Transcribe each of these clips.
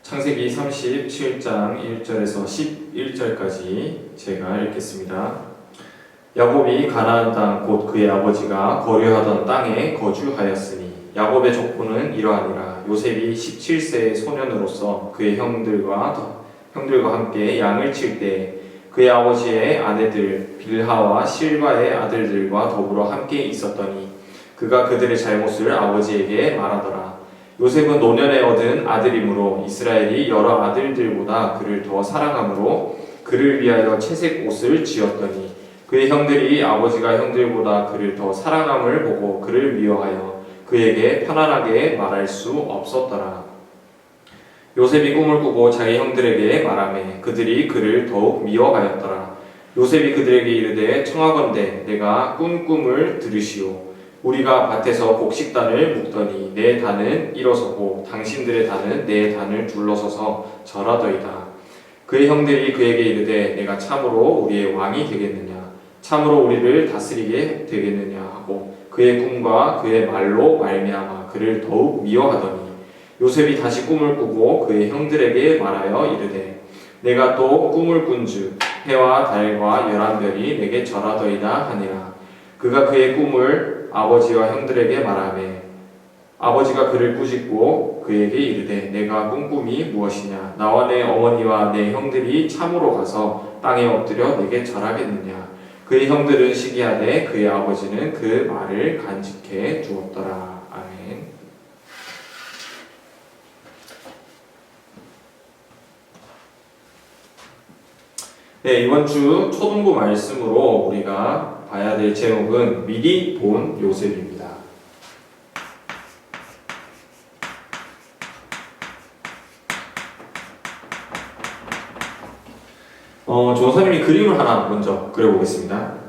창세기 37장 1절에서 11절까지 제가 읽겠습니다. 야곱이 가나안 땅 곧 그의 아버지가 거류하던 땅에 거주하였으니 야곱의 족보는 이러하니라. 요셉이 17세의 소년으로서 그의 형들과 함께 양을 칠 때 그의 아버지의 아내들 빌하와 실바의 아들들과 더불어 함께 있었더니 그가 그들의 잘못을 아버지에게 말하더라. 요셉은 노년에 얻은 아들이므로 이스라엘이 여러 아들들보다 그를 더 사랑하므로 그를 위하여 채색 옷을 지었더니 그의 형들이 아버지가 형들보다 그를 더 사랑함을 보고 그를 미워하여 그에게 편안하게 말할 수 없었더라. 요셉이 꿈을 꾸고 자기 형들에게 말하매 그들이 그를 더욱 미워하였더라. 요셉이 그들에게 이르되 청하건대 내가 꾼 꿈을 들으시오. 우리가 밭에서 곡식단을 묶더니 내 단은 일어서고 당신들의 단은 내 단을 둘러서서 절하더이다. 그의 형들이 그에게 이르되 내가 참으로 우리의 왕이 되겠느냐, 참으로 우리를 다스리게 되겠느냐 하고 그의 꿈과 그의 말로 말미암아 그를 더욱 미워하더니 요셉이 다시 꿈을 꾸고 그의 형들에게 말하여 이르되 내가 또 꿈을 꾼즉 해와 달과 11별이 내게 절하더이다 하니라. 그가 그의 꿈을 아버지와 형들에게 말하매 아버지가 그를 꾸짖고 그에게 이르되 내가 꾼 꿈이 무엇이냐, 나와 내 어머니와 내 형들이 참으로 가서 땅에 엎드려 내게 절하겠느냐. 그의 형들은 시기하되 그의 아버지는 그 말을 간직해 두었더라. 아멘. 네, 이번 주 초등부 말씀으로 우리가 봐야 될 제목은 미리 본 요셉입니다. 조사님이 그림을 하나 먼저 그려보겠습니다.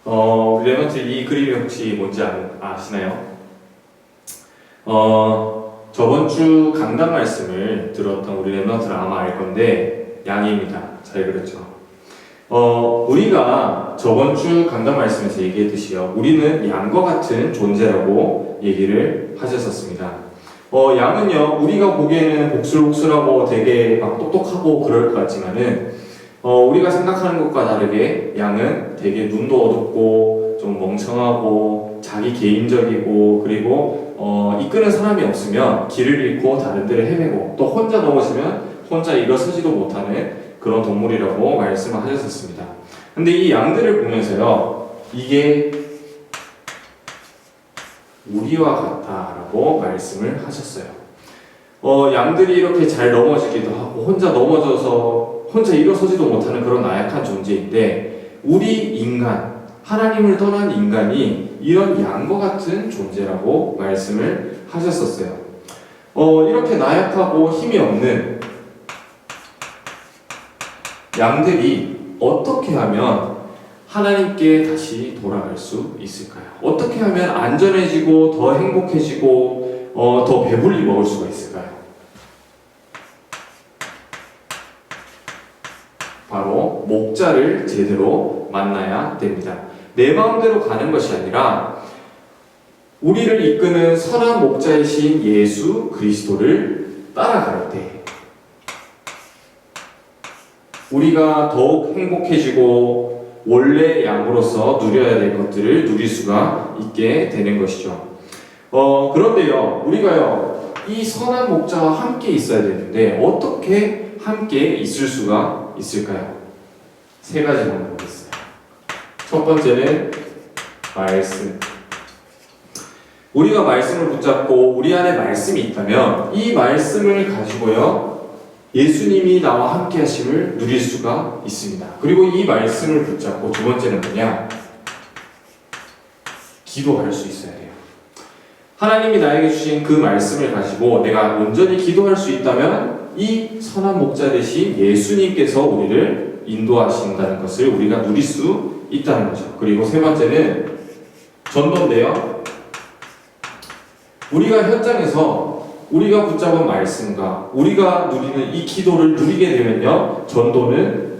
우리 랩런트 이 그림이 혹시 뭔지 아시나요? 저번 주 강단 말씀을 들었던 우리 랩런트는 아마 알 건데 양입니다. 잘 그렸죠? 우리가 저번 주 강단 말씀에서 얘기했듯이요, 우리는 양과 같은 존재라고 얘기를 하셨었습니다. 양은요, 우리가 보기에는 복슬복슬하고 되게 막 똑똑하고 그럴 것 같지만은 우리가 생각하는 것과 다르게 양은 되게 눈도 어둡고 좀 멍청하고 자기 개인적이고 그리고 이끄는 사람이 없으면 길을 잃고 다른 데를 헤매고 또 혼자 넘어지면 혼자 일어서지도 못하는 그런 동물이라고 말씀을 하셨었습니다. 근데 이 양들을 보면서요, 이게 우리와 같다라고 말씀을 하셨어요. 양들이 이렇게 잘 넘어지기도 하고 혼자 넘어져서 혼자 일어서지도 못하는 그런 나약한 존재인데 우리 인간, 하나님을 떠난 인간이 이런 양과 같은 존재라고 말씀을 하셨었어요. 이렇게 나약하고 힘이 없는 양들이 어떻게 하면 하나님께 다시 돌아갈 수 있을까요? 어떻게 하면 안전해지고 더 행복해지고 더 배불리 먹을 수가 있을까요? 바로 목자를 제대로 만나야 됩니다. 내 마음대로 가는 것이 아니라 우리를 이끄는 선한 목자이신 예수 그리스도를 따라갈 때 우리가 더욱 행복해지고 원래 양으로서 누려야 될 것들을 누릴 수가 있게 되는 것이죠. 그런데요, 우리가요, 이 선한 목자와 함께 있어야 되는데 어떻게 함께 있을 수가 있을까요? 세 가지 방법이 있어요. 첫 번째는 말씀. 우리가 말씀을 붙잡고 우리 안에 말씀이 있다면 이 말씀을 가지고요, 예수님이 나와 함께 하심을 누릴 수가 있습니다. 그리고 이 말씀을 붙잡고 두 번째는 뭐냐? 기도할 수 있어야 돼요. 하나님이 나에게 주신 그 말씀을 가지고 내가 온전히 기도할 수 있다면 이 선한 목자 되신 예수님께서 우리를 인도하신다는 것을 우리가 누릴 수 있다는 거죠. 그리고 세 번째는 전도인데요, 우리가 현장에서 우리가 붙잡은 말씀과 우리가 누리는 이 기도를 누리게 되면요, 전도는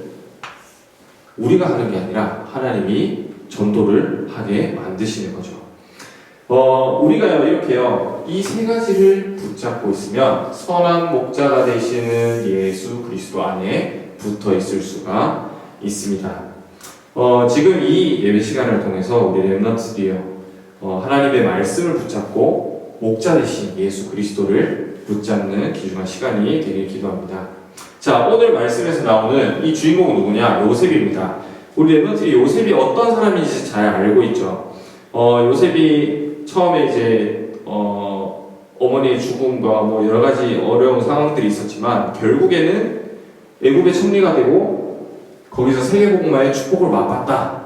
우리가 하는 게 아니라 하나님이 전도를 하게 만드시는 거죠. 우리가요, 이렇게요, 이 세 가지를 붙잡고 있으면 선한 목자가 되시는 예수 그리스도 안에 붙어 있을 수가 있습니다. 지금 이 예배 시간을 통해서 우리 렘넌트들이요, 하나님의 말씀을 붙잡고 목자 되신 예수 그리스도를 붙잡는 귀중한 시간이 되길 기도합니다. 자, 오늘 말씀에서 나오는 이 주인공은 누구냐? 요셉입니다. 우리 렘넌트들이 요셉이 어떤 사람인지 잘 알고 있죠. 요셉이 처음에 이제 어머니의 죽음과 뭐 여러 가지 어려운 상황들이 있었지만 결국에는 애굽의 총리가 되고 거기서 세계복음화의 축복을 맛봤다.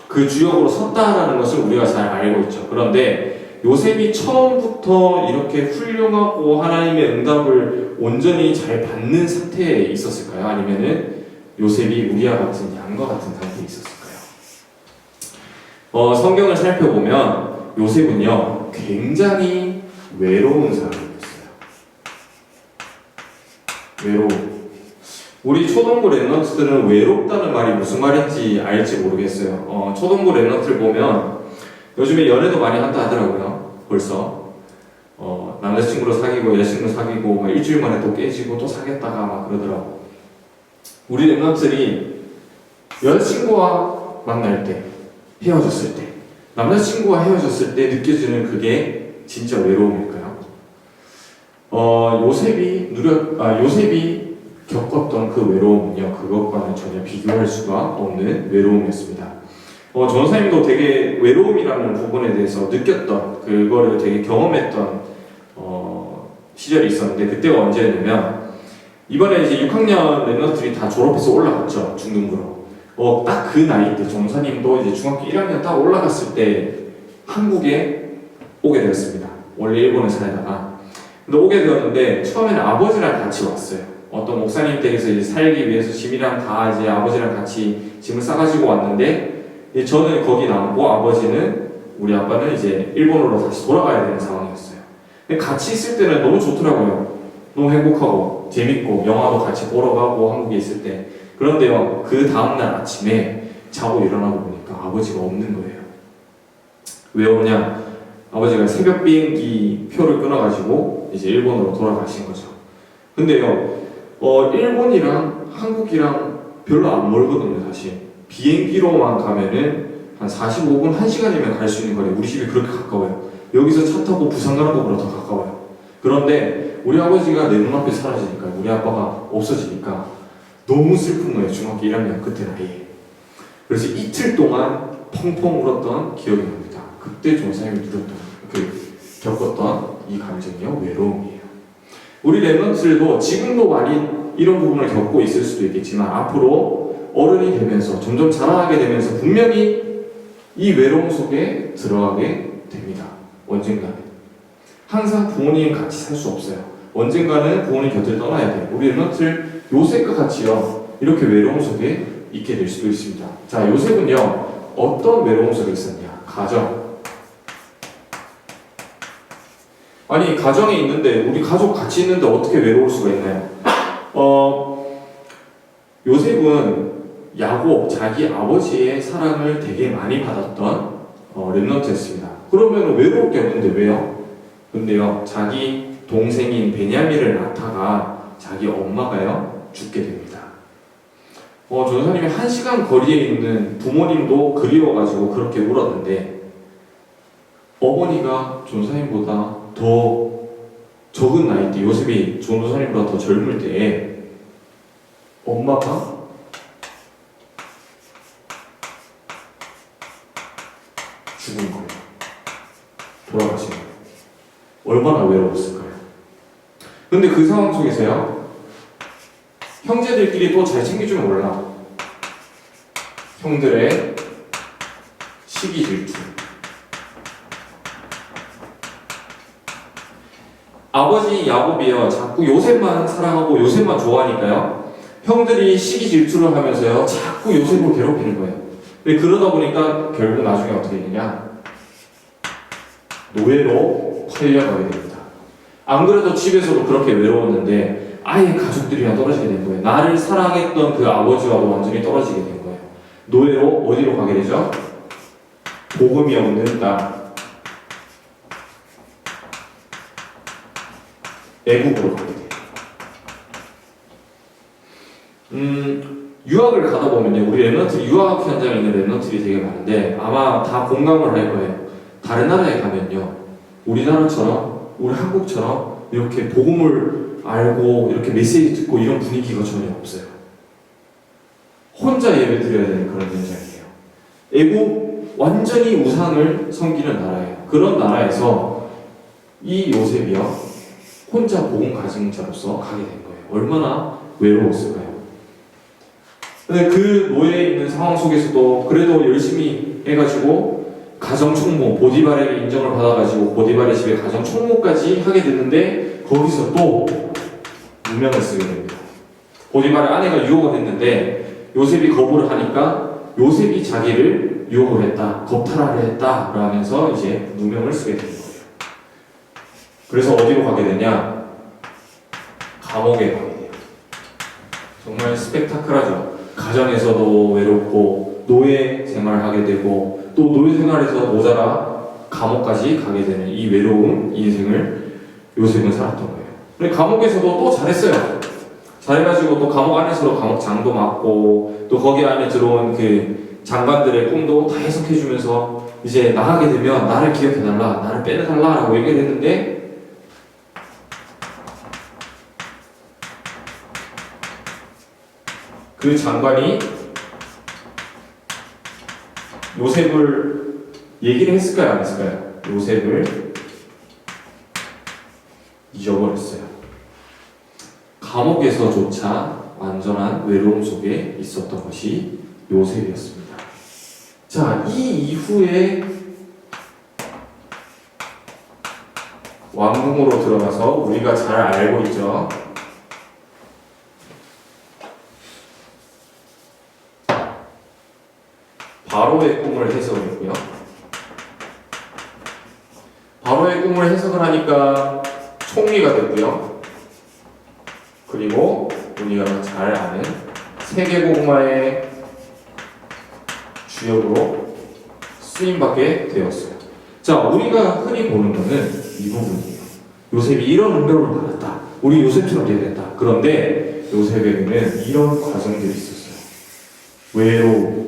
그 주역으로 섰다라는 것을 우리가 잘 알고 있죠. 그런데 요셉이 처음부터 이렇게 훌륭하고 하나님의 응답을 온전히 잘 받는 상태에 있었을까요? 아니면은 요셉이 우리와 같은 양과 같은 상태에 있었을까요? 성경을 살펴보면 요셉은요, 굉장히 외로운 사람이었어요. 외로움. 우리 초등부 랩런트들은 외롭다는 말이 무슨 말인지 알지 모르겠어요. 초등부 랩런트를 보면 요즘에 연애도 많이 한다 하더라고요. 벌써 남자친구로 사귀고 여자친구 사귀고 막 일주일 만에 또 깨지고 또 사귀었다가 막 그러더라고. 우리 랩런트들이 여자친구와 만날 때, 헤어졌을 때, 남자친구와 헤어졌을 때 느껴지는 그게 진짜 외로움일까요? 요셉이 겪었던 그 외로움은요, 그것과는 전혀 비교할 수가 없는 외로움이었습니다. 전사님도 되게 외로움이라는 부분에 대해서 느꼈던, 그거를 되게 경험했던 시절이 있었는데, 그때가 언제였냐면 이번에 이제 6학년 랩런트들이 다 졸업해서 올라갔죠, 중등부로. 딱 그 나이 때 전사님도 이제 중학교 1학년 딱 올라갔을 때 한국에 오게 되었습니다. 원래 일본에 살다가. 근데 오게 되었는데 처음에는 아버지랑 같이 왔어요. 어떤 목사님 댁에서 이제 살기 위해서 짐이랑 다 이제 아버지랑 같이 짐을 싸가지고 왔는데, 저는 거기 남고 아버지는, 우리 아빠는 이제 일본으로 다시 돌아가야 되는 상황이었어요. 근데 같이 있을 때는 너무 좋더라고요. 너무 행복하고 재밌고 영화도 같이 보러 가고 한국에 있을 때. 그런데요, 그 다음날 아침에 자고 일어나고 보니까 아버지가 없는 거예요. 왜 없냐? 아버지가 새벽 비행기 표를 끊어가지고 이제 일본으로 돌아가신 거죠. 근데요, 일본이랑 한국이랑 별로 안 멀거든요, 사실. 비행기로만 가면은 한 45분, 1시간이면 갈 수 있는 거리에 우리 집이 그렇게 가까워요. 여기서 차 타고 부산 가는 것보다 더 가까워요. 그런데 우리 아버지가 내 눈앞에 사라지니까, 우리 아빠가 없어지니까 너무 슬픈 거예요, 중학교 1학년 그때 나이에. 그래서 이틀 동안 펑펑 울었던 기억이 납니다. 그때 전사님이 겪었던 이 감정이요, 외로움이에요. 우리 랩런트들도 지금도 많이 이런 부분을 겪고 있을 수도 있겠지만 앞으로 어른이 되면서 점점 자라나게 되면서 분명히 이 외로움 속에 들어가게 됩니다. 언젠가는. 항상 부모님 같이 살 수 없어요. 언젠가는 부모님 곁을 떠나야 돼요. 우리 랩런트들 요셉과 같이요, 이렇게 외로움 속에 있게 될 수도 있습니다. 자, 요셉은요, 어떤 외로움 속에 있었냐? 가정. 아니, 가정에 있는데, 우리 가족 같이 있는데 어떻게 외로울 수가 있나요? 요셉은 야곱, 자기 아버지의 사랑을 되게 많이 받았던 렘넌트였습니다. 그러면 외로울 게 없는데 왜요? 근데요, 자기 동생인 베냐민을 낳다가 자기 엄마가요, 죽게 됩니다. 전사님이 1시간 거리에 있는 부모님도 그리워가지고 그렇게 울었는데, 어머니가 전사님보다 더 적은 나이 때, 요셉이 전사님보다 더 젊을 때에 엄마가 죽은 거예요. 돌아가신 거예요. 얼마나 외로웠을까요? 근데 그 상황 속에서요, 형제들끼리 또 잘 챙겨주면 몰라. 형들의 시기 질투. 아버지 야곱이요, 자꾸 요셉만 사랑하고 요셉만 좋아하니까요, 형들이 시기 질투를 하면서요, 자꾸 요셉을 괴롭히는 거예요. 근데 그러다 보니까 결국 나중에 어떻게 되냐? 노예로 팔려가게 됩니다. 안 그래도 집에서도 그렇게 외로웠는데 아예 가족들이랑 떨어지게 된 거예요. 나를 사랑했던 그 아버지와도 완전히 떨어지게 된 거예요. 노예로 어디로 가게 되죠? 복음이 없는 땅, 애국으로 가게 돼요. 유학을 가다 보면요, 우리 랩런트 유학 현장에 있는 랩런트들이 되게 많은데 아마 다 공감을 할 거예요. 다른 나라에 가면요, 우리나라처럼, 우리 한국처럼 이렇게 복음을 알고 이렇게 메시지 듣고 이런 분위기가 전혀 없어요. 혼자 예배 드려야 되는 그런 현장이에요. 애국 완전히 우상을 섬기는 나라예요. 그런 나라에서 이 요셉이요, 혼자 복음 가진 자로서 가게 된 거예요. 얼마나 외로웠을까요? 근데 그 노예에 있는 상황 속에서도 그래도 열심히 해가지고 가정총무, 보디발에게 인정을 받아가지고 보디발의 집에 가정총무까지 하게 됐는데 거기서 또 누명을 쓰게 됩니다. 보디발의 아내가 유혹을 했는데 요셉이 거부를 하니까 요셉이 자기를 유혹을 했다, 겁탈하려 했다 라면서 이제 누명을 쓰게 되는 거예요. 그래서 어디로 가게 되냐? 감옥에 가게 돼요. 정말 스펙타클하죠. 가정에서도 외롭고 노예 생활하게 되고 또 노예 생활에서 모자라 감옥까지 가게 되는 이 외로운 인생을 요셉은 살았던 거예요. 근데 감옥에서도 또 잘했어요. 잘해가지고 또 감옥 안에서도 감옥장도 맡고 또 거기 안에 들어온 그 장관들의 꿈도 다 해석해주면서 이제 나가게 되면 나를 기억해달라, 나를 빼내달라라고 얘기를 했는데 그 장관이 요셉을 얘기를 했을까요? 안 했을까요? 요셉을 잊어버렸어요. 감옥에서조차 완전한 외로움 속에 있었던 것이 요셉이었습니다. 자, 이 이후에 왕궁으로 들어가서 우리가 잘 알고 있죠. 바로의 꿈을 해석했고요. 바로의 꿈을 해석을 하니까 총리가 됐고요. 그리고 우리가 잘 아는 세계복음화의 주역으로 쓰임받게 되었어요. 자, 우리가 흔히 보는 것은 이 부분이에요. 요셉이 이런 응답을 받았다. 우리 요셉처럼 돼야 된다. 그런데 요셉에게는 이런 과정들이 있었어요. 외로움.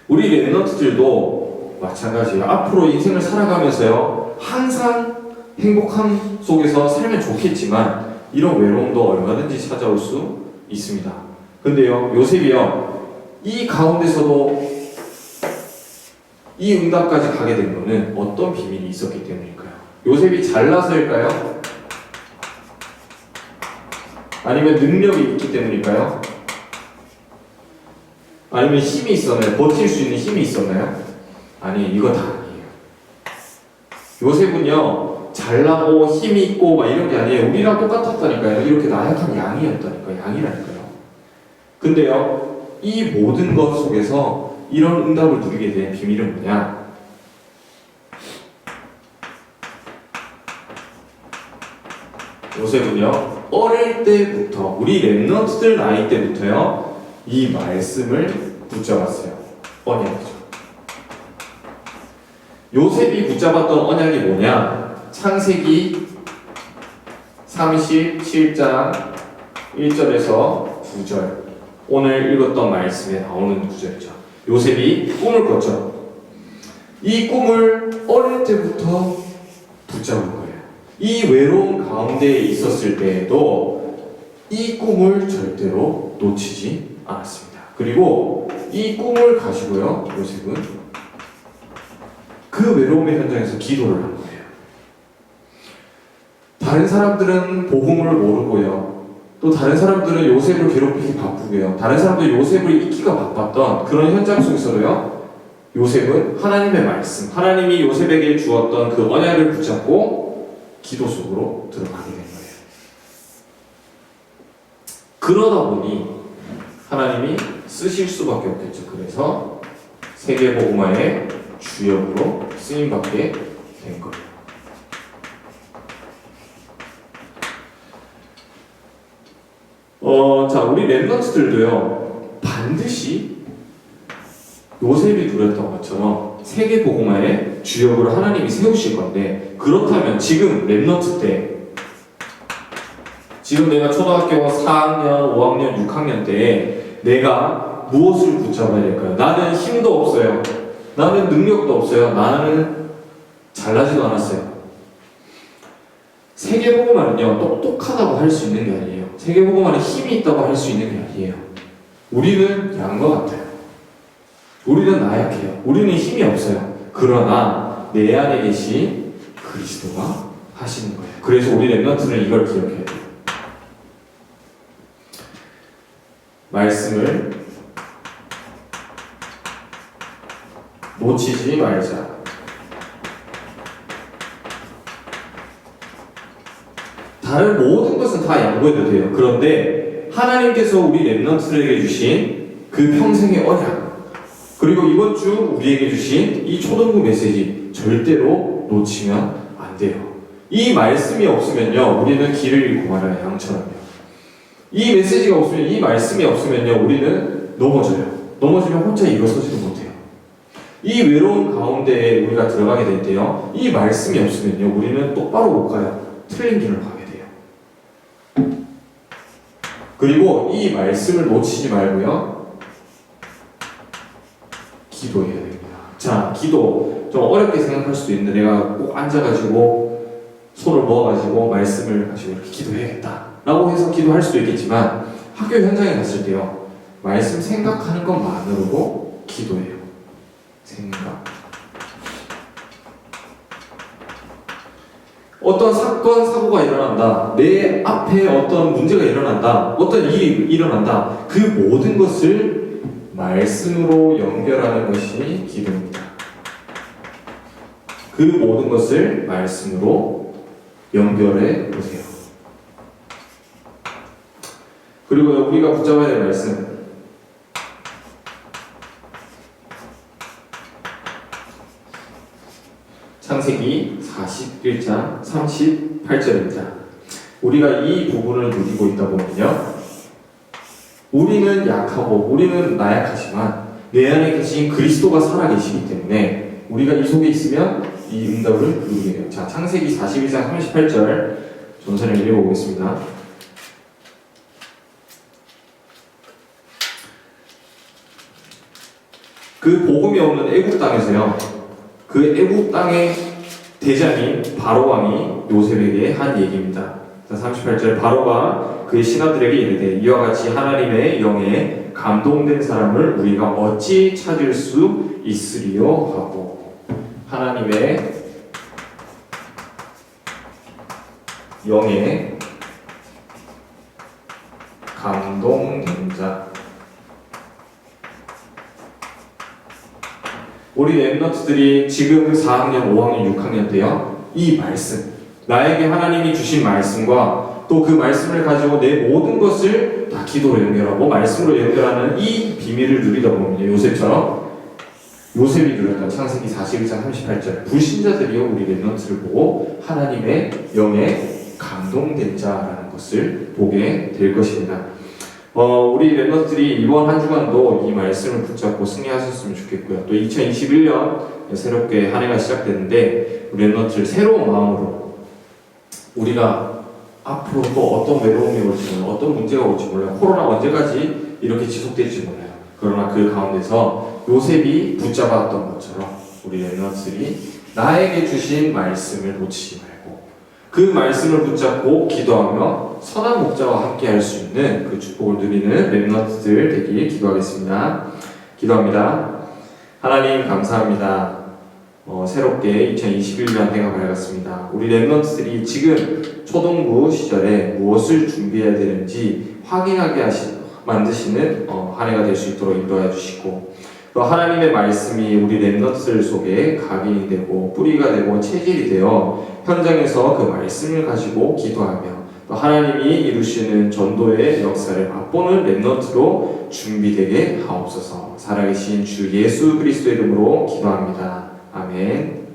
우리 랩런트들도 마찬가지예요. 앞으로 인생을 살아가면서요, 항상 행복함 속에서 살면 좋겠지만 이런 외로움도 얼마든지 찾아올 수 있습니다. 근데요, 요셉이요, 이 가운데서도 이 응답까지 가게 된 것은 어떤 비밀이 있었기 때문일까요? 요셉이 잘나서일까요? 아니면 능력이 있기 때문일까요? 아니면 힘이 있었나요? 버틸 수 있는 힘이 있었나요? 아니, 이거 다 아니에요. 요셉은요, 잘나고 힘이 있고 막 이런 게 아니에요. 우리랑 똑같았다니까요. 이렇게 나약한 양이었다니까요. 양이라니까요. 근데요, 이 모든 것 속에서 이런 응답을 누리게 된 비밀은 뭐냐? 요셉은요, 어릴 때부터, 우리 랩런트들 나이 때부터요, 이 말씀을 붙잡았어요. 언약이죠. 요셉이 붙잡았던 언약이 뭐냐? 창세기 37장 1절에서 9절, 오늘 읽었던 말씀에 나오는 구절이죠. 요셉이 꿈을 꿨죠. 이 꿈을 어릴 때부터 붙잡은 거예요. 이 외로운 가운데에 있었을 때에도 이 꿈을 절대로 놓치지 않았습니다. 그리고 이 꿈을 가지고요, 요셉은 그 외로움의 현장에서 기도를 한 거예요. 다른 사람들은 복음을 모르고요, 또 다른 사람들은 요셉을 괴롭히기 바쁘고요, 다른 사람들은 요셉을 잊기가 바빴던 그런 현장 속에서도요, 요셉은 하나님의 말씀, 하나님이 요셉에게 주었던 그 언약을 붙잡고 기도 속으로 들어가게 된 거예요. 그러다 보니 하나님이 쓰실 수밖에 없겠죠. 그래서 세계복음화의 주역으로 쓰임받게 된 거예요. 자, 우리 랩런트들도요, 반드시 요셉이 누렸던 것처럼 세계복음화의 주역으로 하나님이 세우실 건데, 그렇다면 지금 랩런트 때, 지금 내가 초등학교 4학년, 5학년, 6학년 때 내가 무엇을 붙잡아야 될까요? 나는 힘도 없어요. 나는 능력도 없어요. 나는 잘나지도 않았어요. 세계복음화는요, 똑똑하다고 할 수 있는 게 아니에요. 세계복음화는 힘이 있다고 할 수 있는 게 아니에요. 우리는 양과 같아요. 우리는 나약해요. 우리는 힘이 없어요. 그러나 내 안에 계신 그리스도가 하시는 거예요. 그래서 우리 랩런트는 이걸 기억해야 돼요. 말씀을 놓치지 말자. 다른 모든 것은 다 양보해도 돼요. 그런데 하나님께서 우리 랩런트들에게 주신 그 평생의 언약, 그리고 이번 주 우리에게 주신 이 초등부 메시지 절대로 놓치면 안 돼요. 이 말씀이 없으면요, 우리는 길을 잃고 말아요. 양처럼요. 이 메시지가 없으면, 이 말씀이 없으면요, 우리는 넘어져요. 넘어지면 혼자 일어서지도 못해요. 이 외로운 가운데에 우리가 들어가게 될 때요, 이 말씀이 없으면요, 우리는 똑바로 못 가요. 틀린 길을 가게 돼요. 그리고 이 말씀을 놓치지 말고요, 기도해야 됩니다. 자, 기도 좀 어렵게 생각할 수도 있는데, 내가 꼭 앉아가지고 손을 모아가지고 말씀을 가지고 이렇게 기도해야겠다 라고 해서 기도할 수도 있겠지만, 학교 현장에 갔을 때요, 말씀 생각하는 것만으로도 기도해요. 생각. 어떤 사건, 사고가 일어난다. 내 앞에 어떤 문제가 일어난다. 어떤 일이 일어난다. 그 모든 것을 말씀으로 연결하는 것이 기도입니다. 그 모든 것을 말씀으로 연결해 보세요. 그리고 우리가 붙잡아야 될 말씀, 창세기 41장 38절입니다. 우리가 이 부분을 누리고 있다 보면요, 우리는 약하고 우리는 나약하지만 내 안에 계신 그리스도가 살아계시기 때문에 우리가 이 속에 있으면 이 응답을 누리게 돼요. 자, 창세기 41장 38절 전선을 읽어보겠습니다. 그 복음이 없는 애국 땅에서요, 그 애국 땅의 대장인 바로 왕이 요셉에게 한 얘기입니다. 38절, 바로가 그의 신하들에게 이르되 이와 같이 하나님의 영에 감동된 사람을 우리가 어찌 찾을 수 있으리요 하고, 하나님의 영에 감동된 자, 우리 랩런트들이 지금 4학년, 5학년, 6학년 때요, 이 말씀, 나에게 하나님이 주신 말씀과 또 그 말씀을 가지고 내 모든 것을 다 기도로 연결하고 말씀으로 연결하는 이 비밀을 누리다 보면 요셉처럼, 요셉이 누렸던 창세기 41장 38절, 불신자들이요 우리 랩런트를 보고 하나님의 영에 감동된 자라는 것을 보게 될 것입니다. 우리 랩런트들이 이번 한 주간도 이 말씀을 붙잡고 승리하셨으면 좋겠고요. 또 2021년 새롭게 한 해가 시작됐는데, 우리 랩런트들 새로운 마음으로, 우리가 앞으로 또 어떤 외로움이 올지 몰라요. 어떤 문제가 올지 몰라요. 코로나 언제까지 이렇게 지속될지 몰라요. 그러나 그 가운데서 요셉이 붙잡았던 것처럼 우리 랩런트들이 나에게 주신 말씀을 놓치지 말고 그 말씀을 붙잡고 기도하며 선한 목자와 함께 할 수 있는 그 축복을 누리는 랩런트들 되길 기도하겠습니다. 기도합니다. 하나님 감사합니다. 새롭게 2021년 해가 밝았습니다. 우리 랩런트들이 지금 초등부 시절에 무엇을 준비해야 되는지 확인하게 만드시는 한 해가 될 수 있도록 인도해 주시고, 또 하나님의 말씀이 우리 랩런트들 속에 각인이 되고 뿌리가 되고 체질이 되어 현장에서 그 말씀을 가지고 기도하며 또 하나님이 이루시는 전도의 역사를 맛보는 랩런트로 준비되게 하옵소서. 살아계신 주 예수 그리스도의 이름으로 기도합니다. 아멘.